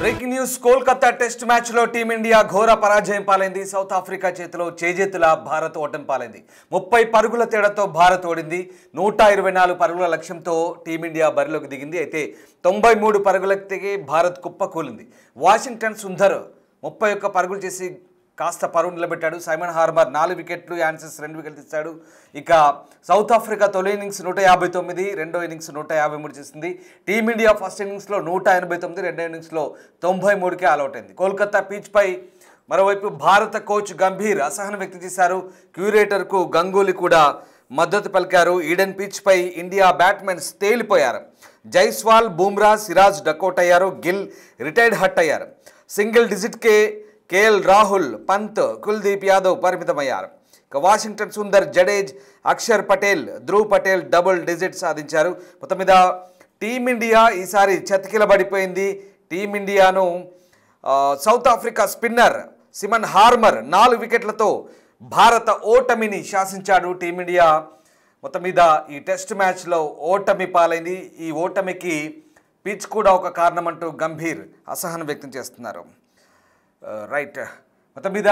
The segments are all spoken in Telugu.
బ్రేకింగ్ న్యూస్ కోల్కతా టెస్ట్ మ్యాచ్లో టీమిండియా ఘోర పరాజయం పాలైంది. సౌత్ ఆఫ్రికా చేతిలో చేజేతుల భారత్ ఓటమి పాలైంది. 30 పరుగుల తేడాతో భారత్ ఓడింది. 124 పరుగుల లక్ష్యంతో టీమిండియా బరిలోకి దిగింది. అయితే 93 పరుగులకి భారత్ కుప్పకూలింది. వాషింగ్టన్ సుందర్ 31 పరుగులు చేసి కాస్త పరువు నిలబెట్టాడు. సైమన్ హార్మర్ 4 వికెట్లు, యాన్సెస్ 2 వికెట్లు ఇచ్చాడు. ఇక సౌత్ ఆఫ్రికా తొలి ఇన్నింగ్స్ 159, రెండో ఇన్నింగ్స్ 153 చేసింది. టీమిండియా ఫస్ట్ ఇన్నింగ్స్లో 189, రెండో ఇన్నింగ్స్లో 93కి ఆల్అవుట్ అయింది. కోల్కతా పిచ్పై మరోవైపు భారత కోచ్ గంభీర్ అసహనం వ్యక్తం చేశారు. క్యూరేటర్కు గంగూలీ కూడా మద్దతు పలికారు. ఈడెన్ పిచ్పై ఇండియా బ్యాట్స్మెన్స్ తేలిపోయారు. జైస్వాల్, బూమ్రా, సిరాజ్ డకౌట్ అయ్యారు. గిల్ రిటైర్డ్ హట్ అయ్యారు. సింగిల్ డిజిట్కే కేఎల్ రాహుల్, పంత్, కుల్దీప్ యాదవ్ పరిమితమయ్యారు. ఇక Washington Sundar, Jadeja, Akshar Patel, Dhruv Patel double digit సాధించారు. మొత్తం మీద టీమిండియా ఈసారి చతికిలబడిపోయింది. టీమిండియాను south Africa spinner Simon Harmer 4 వికెట్లతో భారత ఓటమిని శాసించాడు. టీమిండియా మొత్తం మీద ఈ టెస్ట్ మ్యాచ్లో ఓటమి పాలైంది. ఈ ఓటమికి పిచ్ కూడా ఒక కారణం అంటూ గంభీర్ అసహనం వ్యక్తం చేస్తున్నారు. రైట్, మొత్తం మీద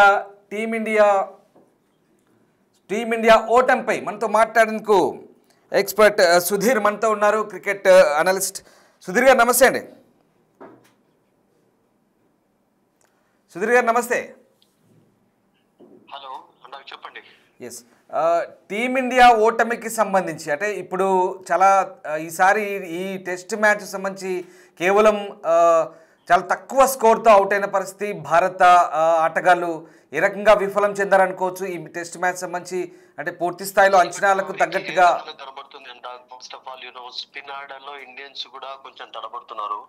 టీమిండియా ఓటమిపై మనతో మాట్లాడేందుకు ఎక్స్పర్ట్ సుధీర్ మనతో ఉన్నారు, క్రికెట్ అనలిస్ట్. సుధీర్ గారు నమస్తే అండి. సుధీర్ గారు నమస్తే. హలో, చెప్పండి. ఎస్, టీమిండియా ఓటమికి సంబంధించి అంటే ఇప్పుడు చాలా ఈసారి ఈ టెస్ట్ మ్యాచ్ సంబంధించి కేవలం చాలా తక్కువ స్కోర్తో అవుట్ అయిన పరిస్థితి. భారత ఆటగాళ్ళు ఏ రకంగా విఫలం చెందారనుకోవచ్చు ఈ టెస్ట్ మ్యాచ్ సంబంధించి? అంటే పూర్తి స్థాయిలో అంచనాలకు తగ్గట్టుగా first of all spin order లో ఇండియన్స్ కూడా కొంచెం తడబడుతున్నారు.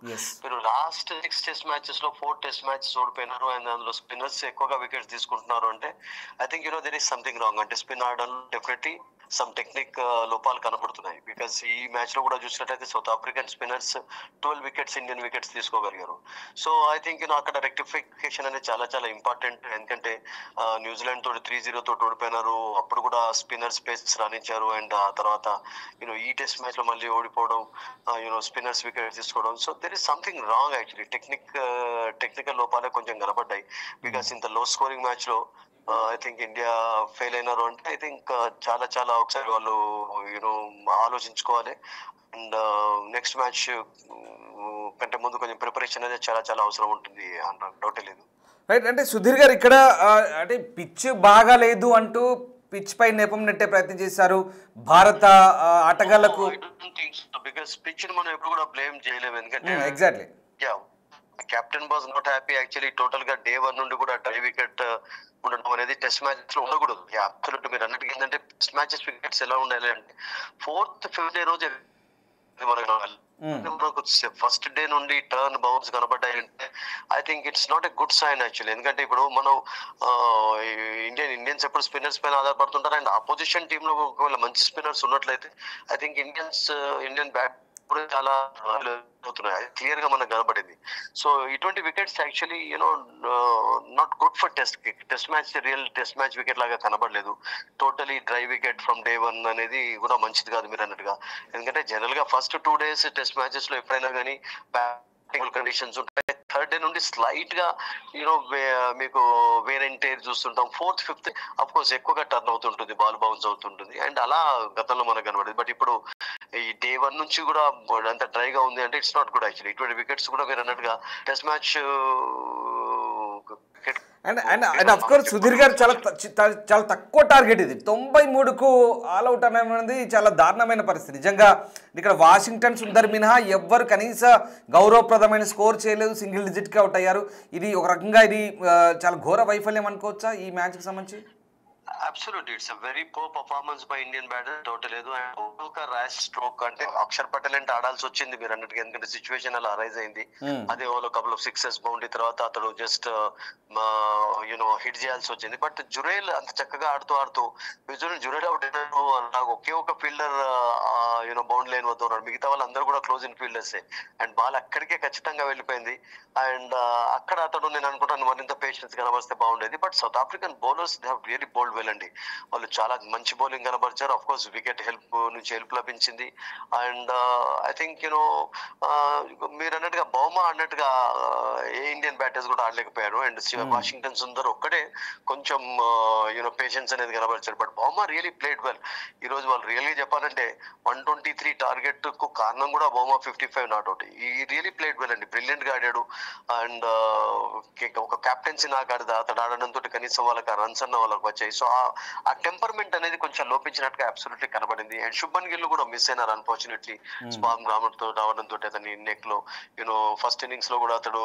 మీరు లాస్ట్ 6 టెస్ట్ మ్యాచెస్ లో 4 టెస్ట్ మ్యాచెస్ ఓడిపోయినారు. అండ్ అందులో స్పిన్నర్స్ ఎక్కువగా వికెట్స్ తీసుకుంటున్నారు. అంటే I think there is something wrong. అంటే spin order definitely some technique లోపాలు కనబడుతున్నాయి. బికాస్ ఈ మ్యాచ్ లో కూడా చూసినట్లయితే south African spinners 12 wickets Indian wickets తీసుకోగలిగారు. సో ఐ థింక్ అక్కడ రెక్టిఫికేషన్ అనేది చాలా చాలా ఇంపార్టెంట్. ఎందుకంటే న్యూజిలాండ్ తోటి 3-0 తోటి ఓడిపోయినారు. అప్పుడు కూడా స్పిన్నర్స్ పేస్ రాణించారు. అండ్ ఆ తర్వాత ఈ టెస్ట్ మ్యాచ్ లో మళ్ళీ ఓడిపోవడం, స్పిన్నర్స్ వికెట్ తీసుకోవడం. So there is something wrong actually. Technical లోపాలే కొంచెం కనబడ్డాయి. బికాస్ ఇంత లో స్కోరింగ్ మ్యాచ్ లో ఐ థింక్ ఇండియా ఫెయిల్ అయినారు. అంటే ఐ థింక్ చాలా చాలా ఒకసారి వాళ్ళు ఆలోచించుకోవాలి. అండ్ నెక్స్ట్ మ్యాచ్ కంటే ముందు కొంచెం ప్రిపరేషన్ అనేది చాలా చాలా అవసరం ఉంటుంది అన్న డౌటే లేదు. రైట్, అంటే సుధీర్ గారు ఇక్కడ అంటే పిచ్ బాగా లేదు అంటూ పిచ్ పై నెపం నెట్టే ప్రయత్నం చేశారు భారత ఆటగాళ్లకు. బికాస్ పిచ్ మనం ఎప్పుడు కూడా బ్లేమ్ చేయలేము. ఎందుకంటే exactly captain was not happy actually. Total గా డే 1 నుండి కూడా డ్రై వికెట్ ఉండడం అనేది టెస్ట్ మ్యాచ్ లో ఉండకూడదు. అబ్సల్యూట్ మీరు అన్నట్టు ఏంటంటే టెస్ట్ మ్యాచెస్ వికెట్స్ ఎలా ఉండాలి అంటే 4th, 5th డే రోజు మనకు ఫస్ట్ డే నుండి టర్న్ బౌన్స్ కనబడ్డాయంటే I think it's not a good sign actually. ఎందుకంటే ఇప్పుడు మనం ఇండియన్స్ ఎప్పుడు స్పిన్నర్స్ పైన ఆధారపడుతుంటారు. అండ్ అపోజిషన్ టీమ్ లో ఒకవేళ మంచి స్పిన్నర్స్ ఉన్నట్లయితే ఐ థింక్ ఇండియన్ బ్యాట్ కూడా చాలా అవుతున్నాయి. క్లియర్ గా మనకు కనబడింది. సో ఇటువంటి wickets actually not good for test match. Real test match wicket లాగా కనబడలేదు. Totally dry wicket from day 1 అనేది కూడా మంచిది కాదు మీరు అన్నట్టుగా. ఎందుకంటే జనరల్ గా ఫస్ట్ 2 డేస్ టెస్ట్ మ్యాచెస్ లో ఎప్పుడైనా కానీ కండిషన్స్ ఉంటాయి. 3rd డే నుండి స్లైట్ గా మీకు వేర్ అండ్ టేర్ చూస్తుంటాం. 4th, 5th అఫ్ కోర్స్ ఎక్కువగా టర్న్ అవుతుంటుంది, బాల్ బౌన్స్ అవుతుంటుంది. అండ్ అలా గతంలో మనకు కనబడింది. బట్ ఇప్పుడు ఈ డే 1 నుంచి కూడా అంత డ్రైగా ఉంది అంటే ఇట్స్ నాట్ గుడ్ యాక్చువల్లీ. ఇటువంటి వికెట్స్ కూడా మీరు అన్నట్టుగా test match and of course Sudheer గారు చాలా తక్కువ టార్గెట్ ఇది. 93కు ఆల్అవుట్ అనేది చాలా దారుణమైన పరిస్థితి నిజంగా. ఇక్కడ వాషింగ్టన్ సుందర్ మినహా ఎవ్వరు కనీస గౌరవప్రదమైన స్కోర్ చేయలేదు. సింగిల్ డిజిట్కి అవుట్ అయ్యారు. ఇది ఒక రకంగా ఇది చాలా ఘోర వైఫల్యం అనుకోవచ్చా ఈ మ్యాచ్కి సంబంధించి? Absolutely it's very poor performance by Indian batter, doubt లేదు. అండ్ ఒక ర్యాష్ స్ట్రోక్ అంటే అక్షర్ పటేల్ అంటే ఆడాల్సి వచ్చింది మీరు అన్నట్టుగా. ఎందుకంటే సిచ్యువేషన్ అలా అరైజ్ అయింది. అదే ఓలో కపుల్ ఆఫ్ 6 బౌండరీ తర్వాత అతడు జస్ట్ హిట్ చేయాల్సి వచ్చింది. బట్ జురేల్ అంత చక్కగా ఆడుతూ జురేల్ అవుట్ అయినారు. నాకు ఒకే ఒక ఫీల్డర్ బౌండ్ లైన్ వద్ద ఉన్నాడు. మిగతా వాళ్ళు అందరూ కూడా close in fielders. And ball అక్కడికే ఖచ్చితంగా వెళ్ళిపోయింది. అండ్ అక్కడ అతడు నేను అనుకుంటాను మరింత పేషెన్స్ కనబరిస్తే బాగుండేది. But south African bowlers they have really bowled well. అండి. వాళ్ళు చాలా మంచి బౌలింగ్ కనబరిచారు. ఆఫ్ కోర్స్ వికెట్ నుంచి హెల్ప్ లభించింది. అండ్ ఐ థింక్ మీరు అన్నట్టుగా బౌమా అన్నట్టుగా ఏ ఇండియన్ బ్యాటర్స్ కూడా ఆడలేకపోయారు. అండ్ వాషింగ్టన్ సుందర్ ఒక్కడే కొంచెం పేషెన్స్ అనేది కనబరిచారు. But Bavuma really played well. ఈ రోజు వాళ్ళు రియల్లీ చెప్పాలంటే 123 టార్గెట్ కు కారణం కూడా బౌమా 55 నాట్అవుట్. ఈ రియలీ ప్లేడ్ వెల్ అండి, బ్రిలియంట్ గా ఆడాడు. అండ్ ఒక కెప్టెన్సీ నాకు అతడు ఆడడంతో కనీసం వాళ్ళకి రన్స్ అన్న వాళ్ళకి వచ్చాయి. సో ఆ టెంపర్మెంట్ అనేది కొంచెం లోపించినట్టుగా అబ్సల్యూట్లీ కనబడింది. అండ్ శుభన్ గిల్ కూడా మిస్ అయినారు అన్ఫార్చునేట్లీ. స్పామ్ గ్రామర్ తో రావడంతో అతని నెక్ లో ఫస్ట్ ఇన్నింగ్స్ లో కూడా అతడు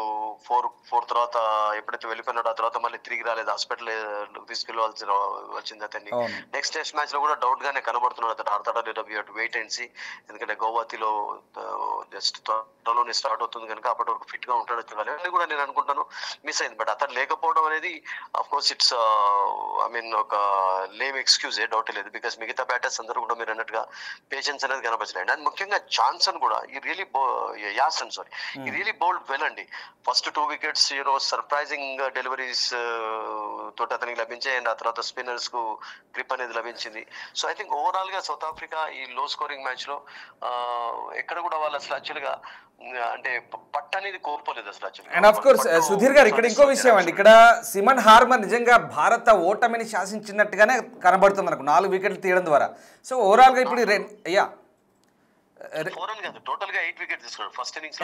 ఫోర్ తర్వాత ఎప్పుడైతే వెళ్ళిపోయినాడో ఆ తర్వాత మళ్ళీ తిరిగి రాలేదు, హాస్పిటల్ తీసుకెళ్ళవలసి వచ్చింది అతన్ని. నెక్స్ట్ టెస్ట్ మ్యాచ్ లో కూడా డౌట్ గానే కనబడుతున్నాడు అతను ఆడతాడా లేదా వెయిట్ అండ్ సీ. ఎందుకంటే గౌహతిలో జస్ట్ త్వరలోనే స్టార్ట్ అవుతుంది కనుక అప్పటి వరకు ఫిట్ గా ఉంటాడో చూడాలి అని కూడా నేను అనుకుంటాను. మిస్ అయింది. బట్ అతను లేకపోవడం అనేది ఆఫ్ కోర్స్ ఇట్స్ ఒక లేమ్ ఎక్స్క్యూజ్, డౌట్ లేదు. బికాస్ మిగతా బ్యాటర్స్ అందరూ కూడా మీరు అన్నట్టుగా పేషెన్స్ అనేది కనపరచలేదు. అండ్ ముఖ్యంగా జాన్సన్ కూడా ఈ రియలీ బౌల్డ్ వెల్ అండి. ఫస్ట్ 2 వికెట్స్ సర్ప్రైజింగ్ డెలివరీస్ తోటి అతనికి లభించాయి. అండ్ ఆ తర్వాత స్పిన్నర్స్ కు గ్రిప్ అనేది లభించింది. సో ఐ థింక్ ఓవరాల్ గా సౌత్ ఆఫ్రికా ఈ లో స్కోరింగ్ మ్యాచ్ లో ఎక్కడ కూడా వాళ్ళు అసలు యాక్చువల్ గా అంటే పట్టు అనేది కోల్పోలేదు అసలు. అండ్ ఆఫ్ కోర్స్ సుధీర్ గారు ఇక్కడ ఇంకో విషయం అండి, ఇక్కడ సిమన్ హార్మర్ నిజంగా భారత ఓటమిని శాసించినట్టుగానే కనబడుతుంది మనకు 4 వికెట్లు తీయడం ద్వారా. సో ఓవరాల్ గా ఇప్పుడు టోటల్ గా 8 వికెట్స్ తీసుకున్నాడు ఫస్ట్ ఇన్నింగ్స్ లో.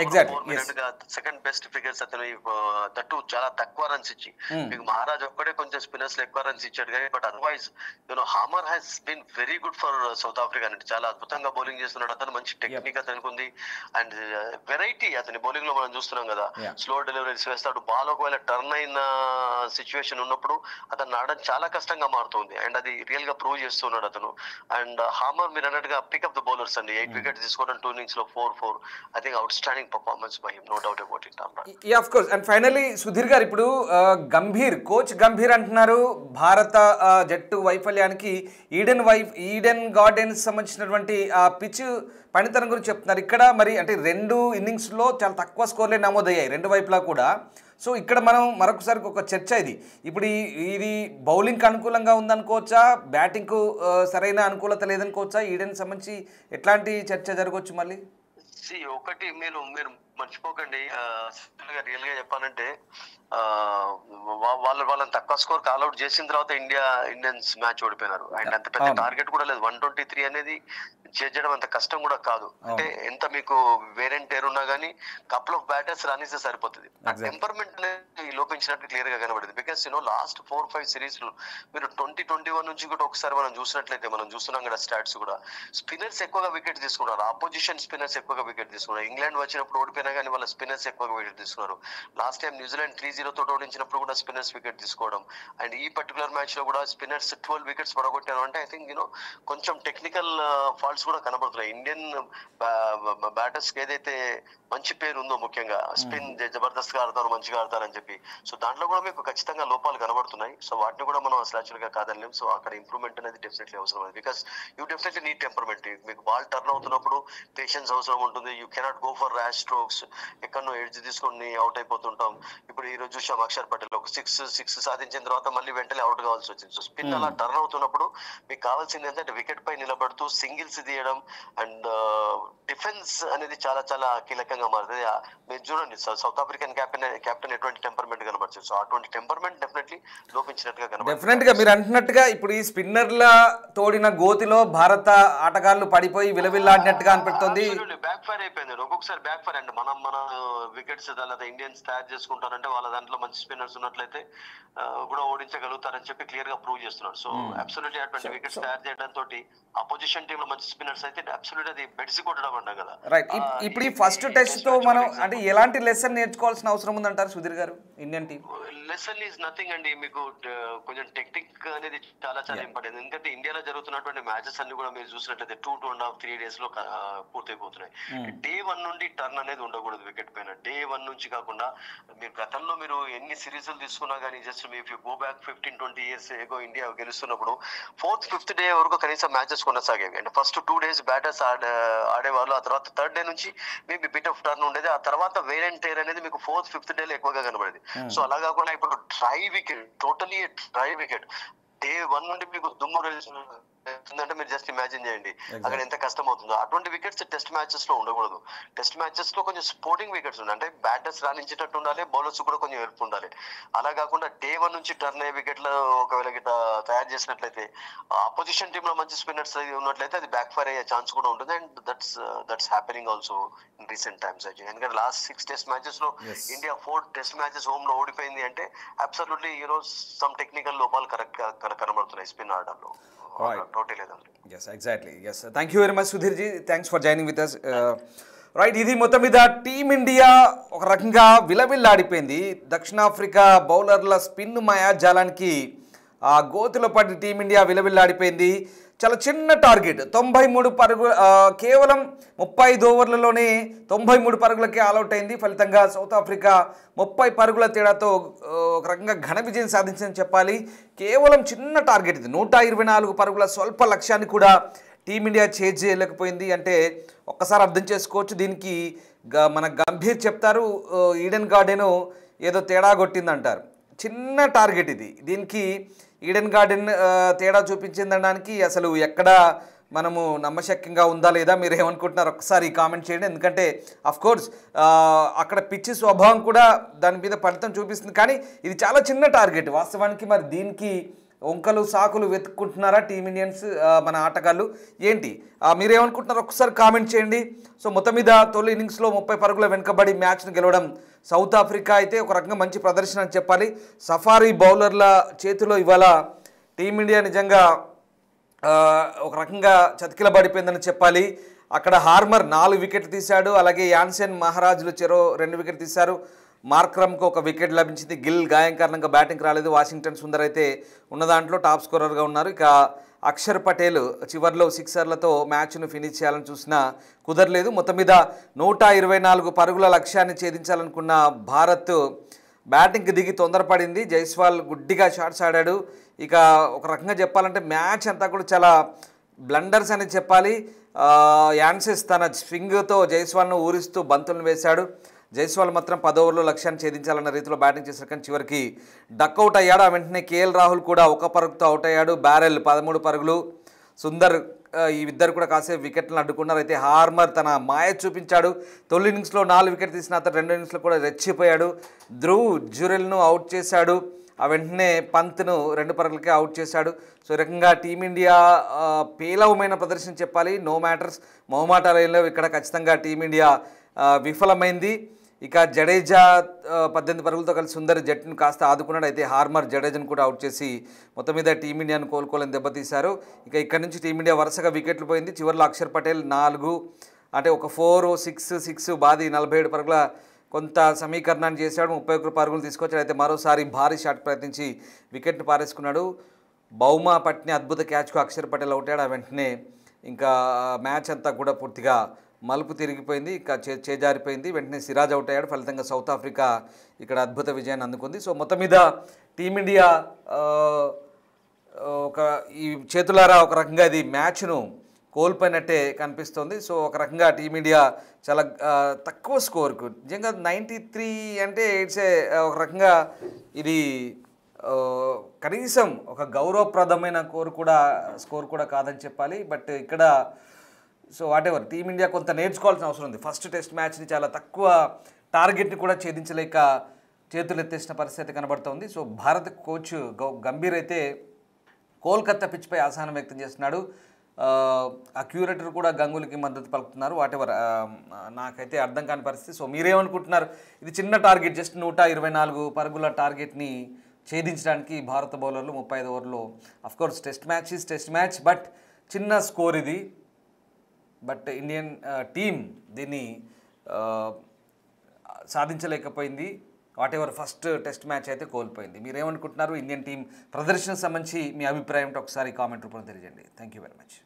సెకండ్ బెస్ట్ ఫిగర్స్ అతను తట్టు చాలా తక్కువ రన్స్ ఇచ్చి. మీకు మహారాజ్ ఒక్కడే కొంచెం స్పిన్నర్స్ లో ఎక్కువ రన్స్ ఇచ్చాడు కానీ but otherwise Harmer has been very good for South Africa అంటే చాలా అద్భుతంగా బౌలింగ్ చేస్తున్నాడు అతను. మంచి టెక్నిక్ అతనికి ఉంది. అండ్ వెరైటీ అతని బౌలింగ్ లో మనం చూస్తున్నాం కదా, స్లో డెలివరీస్ వేస్తాడు. బాల్ ఒకవేళ టర్న్ అయిన సిచ్యువేషన్ ఉన్నప్పుడు అతను ఆడడం చాలా కష్టంగా మారుతుంది. అండ్ అది రియల్ గా ప్రూవ్ చేస్తున్నాడు అతను. అండ్ హామర్ మీరు అన్నట్టుగా పికప్ ద బౌలర్స్ అండి. 8 వికెట్స్ తీసుకోవడం 2 innings లో 4-4. I think outstanding performance by him, no doubt about it. Yeah, of course. And finally Sudheer గారు ఇప్పుడు కోచ్ గంభీర్ అంటున్నారు భారత జట్టు వైఫల్యానికి ఈడెన్ గార్డెన్స్ సంబంధించినటువంటి ఆ పిచ్ పనితనం గురించి చెప్తున్నారు. ఇక్కడ మరి అంటే 2 ఇన్నింగ్స్లో చాలా తక్కువ స్కోర్లే నమోదయ్యాయి 2 వైపులా కూడా. సో ఇక్కడ మనం మరొకసారి ఒక చర్చ ఇప్పుడు ఇది బౌలింగ్కి అనుకూలంగా ఉందనుకోవచ్చా, బ్యాటింగ్కు సరైన అనుకూలత లేదనుకోవచ్చా, ఈడెన్ సంబంధించి ఎట్లాంటి చర్చ జరగవచ్చు మళ్ళీ? ఒకటి మీరు మర్చిపోకండి, రియల్ గా చెప్పాలంటే వాళ్ళని తక్కువ స్కోర్ కాల్అౌట్ చేసిన తర్వాత ఇండియన్స్ మ్యాచ్ ఓడిపోయినారు. అండ్ అంత పెద్ద టార్గెట్ కూడా లేదు. 123 అనేది చేయడం అంత కష్టం కూడా కాదు. అంటే ఎంత మీకు వేరెంట్ ఉన్నా గానీ కపుల్ ఆఫ్ బ్యాటర్స్ రానిస్తే సరిపోతుంది. టెంపర్మెంట్ అనేది లోపించినట్టు క్లియర్ గా కనబడింది. బికాస్ లాస్ట్ 4-5 సిరీస్ మీరు 2021 నుంచి కూడా ఒకసారి మనం చూసినట్లయితే మనం చూస్తున్నాం కదా స్టాట్స్ కూడా, స్పిన్నర్స్ ఎక్కువగా వికెట్ తీసుకున్నారు. ఆపోజిషన్ స్పిన్నర్స్ ఎక్కువగా వికెట్ తీసుకున్నారు. ఇంగ్లాండ్ వచ్చినప్పుడు ఓడిపోయినా కానీ వాళ్ళ స్పిన్నర్స్ ఎక్కువగా వికెట్ తీసుకున్నారు. లాస్ట్ టైం న్యూజిలాండ్ 3-0 తోటి ఓడించినప్పుడు కూడా స్పిన్నర్స్ వికెట్ తీసుకోవడం. అండ్ ఈ పర్టికులర్ మ్యాచ్ లో కూడా స్పిన్నర్స్ 12 వికెట్స్ పడగొట్టారు. అంటే ఐ థింక్ కొంచెం టెక్నికల్ ఫాల్ట్స్ కూడా కనబడుతున్నాయి. ఇండియన్ బ్యాటర్స్ కి ఏదైతే మంచి పేరు ఉందో, ముఖ్యంగా స్పిన్ జబర్దస్త్ గా ఆడతారు, మంచిగా ఆడతారని చెప్పి, సో దాంట్లో కూడా మీకు ఖచ్చితంగా లోపాలు కనబడుతున్నాయి. సో వాటిని కూడా మనం అసలు యాక్చువల్ గా కాదనలేం. సో అక్కడ ఇంప్రూవ్మెంట్ అనేది డెఫినెట్లీ అవసరం. Because you definitely need temperament. మీకు బాల్ టర్న్ అవుతున్నప్పుడు పేషెన్స్ అవసరం ఉంటుంది. You cannot go for rash strokes. ఎక్కడో ఎడ్జ్ తీసుకొని అవుట్ అయిపోతుంటాం. ఇప్పుడు ఈ రోజు చూసాం అక్షర్ పటేల్ ఒక 6 సాధించిన తర్వాత మళ్ళీ వెంటనే అవుట్ కావాల్సి వచ్చింది. సో స్పిన్ అలా టర్న్ అవుతున్నప్పుడు మీకు కావాల్సింది ఏంటంటే వికెట్ పై నిలబడుతూ సింగిల్స్ తీయడం. అండ్ డిఫెన్స్ అనేది చాలా చాలా కీలకంగా మారుతుంది. మీరు చూడండి సౌత్ ఆఫ్రికన్ కెప్టెన్ ఎటువంటి టెంపర్మెంట్ కనబడుతుంది. సో అటువంటి టెంపర్మెంట్ డెఫినెట్లీ లోపించినట్టుగా కనబడుతుంది. డెఫినెట్ గా మీరు అంటున్నట్టుగా ఇప్పుడు ఈ స్పిన్నర్ల తోడిన గోతిలో భారత ఆటగాళ్లు పడిపోయి విలవిల్లాడినట్టుగా అనిపిస్తుంది. బ్యాక్ ఫైర్ అయిపోయింది. ఒక్కొక్కసారి బ్యాక్ ఫైర్ అండి. మన వికెట్స్ లేదా ఇండియన్స్ తయారు చేసుకుంటారంటే వాళ్ళ దాంట్లో మంచి స్పిన్నర్స్ ఉన్నట్లయితే కూడా ఓడించగలుగుతారని చెప్పి క్లియర్ గా ప్రూవ్ చేస్తున్నారు. సో అబ్సల్యూట్లీ అటువంటి వికెట్స్ తయారు చేయడం తోటి అపోజిషన్ టీమ్ లో మంచి స్పిన్నర్స్ అయితే అబ్సల్యూట్లీ అది బెడిసి కొట్టడం అంటాం కదా. రైట్. ఇప్పుడు ఈ ఫస్ట్ టెస్ట్ తో మనం అంటే ఎలాంటి లెసన్ నేర్చుకోవాల్సిన అవసరం ఉందంటారు సుధీర్ గారు Indian team? Lesson is nothing అండి. మీకు కొంచెం టెక్నిక్ అనేది చాలా చాలా ఇంపార్టెంట్. ఎందుకంటే ఇండియాలో జరుగుతున్నటువంటి మ్యాచెస్ అన్ని కూడా మీరు చూసినట్లయితే 2.5-3 days లో పూర్తయిపోతున్నాయి. డే 1 నుండి టర్న్ అనేది ఉండకూడదు వికెట్ పైన. డే 1 నుంచి కాకుండా మీరు గతంలో మీరు ఎన్ని సిరీస్లు తీసుకున్నా కానీ just if you go back 15-20 years ago India గెలుస్తున్నప్పుడు 4th, 5th డే వరకు కనీసం మ్యాచెస్ కొనసాగేవి. అంటే ఫస్ట్ 2 days బ్యాటర్స్ ఆడేవాళ్ళు. ఆ తర్వాత 3rd day నుంచి మేబీ బిట్ ఆఫ్ టర్న్ ఉండేది. ఆ తర్వాత వేర్ అండ్ టేర్ అనేది మీకు 4th, 5th డేలో ఎక్కువగా కనబడేది. సో అలా కాకుండా ఇప్పుడు dry wicket, totally dry wicket. Day 1 నుండి మీకు దుమ్ము అంటే మీరు జస్ట్ ఇమాజిన్ చేయండి అక్కడ ఎంత కష్టం అవుతుందో. అటువంటి వికెట్స్ టెస్ట్ మ్యాచెస్ లో ఉండకూడదు. టెస్ట్ మ్యాచెస్ లో కొంచెం స్పోర్టింగ్ వికెట్స్ ఉండాలి, అంటే బ్యాటర్స్ రాణించేటట్టు ఉండాలి, బౌలర్స్ కూడా కొంచెం హెల్ప్ ఉండాలి. అలా కాకుండా డే 1 నుంచి టర్న్ అయ్యే వికెట్లు ఒకవేళ గిట్ట తయారు చేసినట్లయితే అపోజిషన్ టీమ్ లో మంచి స్పిన్నర్స్ ఉన్నట్లయితే అది బ్యాక్ ఫైర్ అయ్యే ఛాన్స్ కూడా ఉంటుంది. And that's happening also in recent times. ఎందుకంటే లాస్ట్ 6 టెస్ట్ మ్యాచెస్ లో ఇండియా 4 టెస్ట్ మ్యాచెస్ హోమ్ లో ఓడిపోయింది అంటే అబ్సల్యూట్లీ సమ్ టెక్నికల్ లోపాలు కరెక్ట్ గా కనబడుతున్నాయి స్పిన్ ఆర్డర్ లో. Yes, exactly. Yes. Thank you very much, Sudhirji. Thanks for joining with us. Right, ఇది మొత్తం మీద టీమిండియా ఒక రకంగా విలవిల్లాడిపోయింది. దక్షిణాఫ్రికా బౌలర్ల స్పిన్ మాయాజాలానికి ఆ గోతులో పడి టీమిండియా విలవిల్లాడిపోయింది. చాలా చిన్న టార్గెట్ 93 పరుగులు, కేవలం 35 ఓవర్లలోనే 93 పరుగులకే ఆల్అౌట్ అయింది. ఫలితంగా సౌత్ ఆఫ్రికా 30 పరుగుల తేడాతో ఒక రకంగా ఘన విజయం సాధించిందని చెప్పాలి. కేవలం చిన్న టార్గెట్ ఇది, 124 పరుగుల స్వల్ప లక్ష్యాన్ని కూడా టీమిండియా చేజ్ చేయలేకపోయింది. అంటే ఒక్కసారి అర్థం చేసుకోవచ్చు. దీనికి మన గంభీర్ చెప్తారు, ఈడెన్ గార్డెన్ ఏదో తేడా కొట్టిందంటారు. చిన్న టార్గెట్ ఇది, దీనికి ఈడెన్ గార్డెన్ తేడా చూపించిందనడానికి అసలు ఎక్కడ మనము నమ్మశక్యంగా ఉందా లేదా, మీరు ఏమనుకుంటున్నారు ఒకసారి కామెంట్ చేయండి. ఎందుకంటే అఫ్కోర్స్ అక్కడ పిచ్చి స్వభావం కూడా దాని మీద ఫలితం చూపిస్తుంది. కానీ ఇది చాలా చిన్న టార్గెట్ వాస్తవానికి. మరి దీనికి వంకలు సాకులు వెతుక్కుంటున్నారా టీమిండియన్స్, మన ఆటగాళ్ళు ఏంటి, మీరేమనుకుంటున్నారు ఒకసారి కామెంట్ చేయండి. సో మొత్తం మీద తొలి ఇన్నింగ్స్లో 30 పరుగుల వెనుకబడి మ్యాచ్ను గెలవడం సౌత్ ఆఫ్రికా అయితే ఒక రకంగా మంచి ప్రదర్శన అని చెప్పాలి. సఫారీ బౌలర్ల చేతిలో ఇవాళ టీమిండియా నిజంగా ఒక రకంగా చతికిలబడిపోయిందని చెప్పాలి. అక్కడ హార్మర్ 4 వికెట్లు తీశాడు, అలాగే యాన్సెన్ మహారాజులు చెరో 2 వికెట్లు తీశారు. మార్క్రమ్కు 1 వికెట్ లభించింది. గిల్ గాయం కారణంగా బ్యాటింగ్ రాలేదు. వాషింగ్టన్ సుందర్ అయితే ఉన్న దాంట్లో టాప్ స్కోరర్గా ఉన్నారు. ఇక అక్షర్ పటేల్ చివర్లో 6 మ్యాచ్ను ఫినిష్ చేయాలని చూసినా కుదరలేదు. మొత్తం మీద 124 పరుగుల లక్ష్యాన్ని ఛేదించాలనుకున్న భారత్ బ్యాటింగ్కి దిగి తొందరపడింది. జైస్వాల్ గుడ్డిగా షాట్స్ ఆడాడు. ఇక ఒక రకంగా చెప్పాలంటే మ్యాచ్ అంతా కూడా చాలా బ్లండర్స్ అని చెప్పాలి. యాన్సెస్ తన స్వింగ్తో జైస్వాల్ను ఊరిస్తూ బంతులను వేశాడు. జైస్వాల్ మాత్రం 10 ఓవర్లో లక్ష్యాన్ని ఛేదించాలన్న రీతిలో బ్యాటింగ్ చేశారు. కానీ చివరికి డక్అవుట్ అయ్యాడు. ఆ వెంటనే కేఎల్ రాహుల్ కూడా 1 పరుగుతో అవుట్ అయ్యాడు. బ్యారెల్ 13 పరుగులు, సుందర్ ఈ ఇద్దరు కూడా కాసేపు వికెట్లను అడ్డుకున్నారు. అయితే హార్మర్ తన మాయ చూపించాడు. తొలి ఇన్నింగ్స్లో 4 వికెట్ తీసిన అతను 2 ఇన్నింగ్స్లో కూడా రెచ్చిపోయాడు. ధ్రువ్ జురెల్ను అవుట్ చేశాడు. ఆ వెంటనే పంత్ను 2 పరుగులకే అవుట్ చేశాడు. సో ఈ రకంగా టీమిండియా పేలవమైన ప్రదర్శన చెప్పాలి. నో మ్యాటర్స్, మొహమాటాలయంలో ఇక్కడ ఖచ్చితంగా టీమిండియా విఫలమైంది. ఇక జడేజా 18 పరుగులతో కలిసి సుందర్ జట్టును కాస్త ఆదుకున్నాడు. అయితే హార్మర్ జడేజాను కూడా అవుట్ చేసి మొత్తం మీద టీమిండియాను కోలుకోలేని దెబ్బతీశారు. ఇక ఇక్కడ నుంచి టీమిండియా వరుసగా వికెట్లు పోయింది. చివరిలో అక్షర్ పటేల్ 4 అంటే ఒక 4, 6 బాది 47 పరుగుల కొంత సమీకరణాన్ని చేశాడు. 31 పరుగులు తీసుకొచ్చాడు. అయితే మరోసారి భారీ షాట్ ప్రయత్నించి వికెట్ను పారేసుకున్నాడు. బౌమా పట్టిన అద్భుత క్యాచ్కు అక్షర్ పటేల్ అవుట్ అయ్యాడు. ఆ వెంటనే ఇంకా మ్యాచ్ అంతా కూడా పూర్తిగా మలుపు తిరిగిపోయింది, ఇక చేజారిపోయింది. వెంటనే సిరాజ్ అవుట్ అయ్యాడు. ఫలితంగా సౌత్ ఆఫ్రికా ఇక్కడ అద్భుత విజయాన్ని అందుకుంది. సో మొత్తం మీద టీమిండియా ఒక ఈ చేతులారా ఒక రకంగా ఇది మ్యాచ్ను కోల్పోయినట్టే కనిపిస్తుంది. సో ఒక రకంగా టీమిండియా చాలా తక్కువ స్కోర్కు నిజంగా 93 అంటే ఇట్స్ ఒక రకంగా ఇది కనీసం ఒక గౌరవప్రదమైన స్కోర్ కూడా కాదని చెప్పాలి. బట్ ఇక్కడ సో వాటెవర్ టీమిండియా కొంత నేర్చుకోవాల్సిన అవసరం ఉంది. ఫస్ట్ టెస్ట్ మ్యాచ్ని చాలా తక్కువ టార్గెట్ని కూడా ఛేదించలేక చేతులు ఎత్తేసిన పరిస్థితి కనబడుతోంది. సో భారత్ కోచ్ గంభీర్ అయితే కోల్కతా పిచ్పై అసహనం వ్యక్తం చేస్తున్నాడు. ఆ క్యూరేటర్ కూడా గంగూలీకి మద్దతు పలుకుతున్నారు. వాటెవర్ నాకైతే అర్థం కాని పరిస్థితి. సో మీరేమనుకుంటున్నారు? ఇది చిన్న టార్గెట్, జస్ట్ 124 పరుగుల టార్గెట్ని ఛేదించడానికి భారత బౌలర్లు 35 ఓవర్లో. అఫ్కోర్స్ టెస్ట్ మ్యాచ్ బట్ చిన్న స్కోర్ ఇది. బట్ ఇండియన్ టీం దీన్ని సాధించలేకపోయింది. వాటెవర్ ఫస్ట్ టెస్ట్ మ్యాచ్ అయితే కోల్పోయింది. మీరేమనుకుంటున్నారు? ఇండియన్ టీం ప్రదర్శనకు సంబంధించి మీ అభిప్రాయం ఒకసారి కామెంట్ రూపంలో తెలియజేయండి. Thank you very much.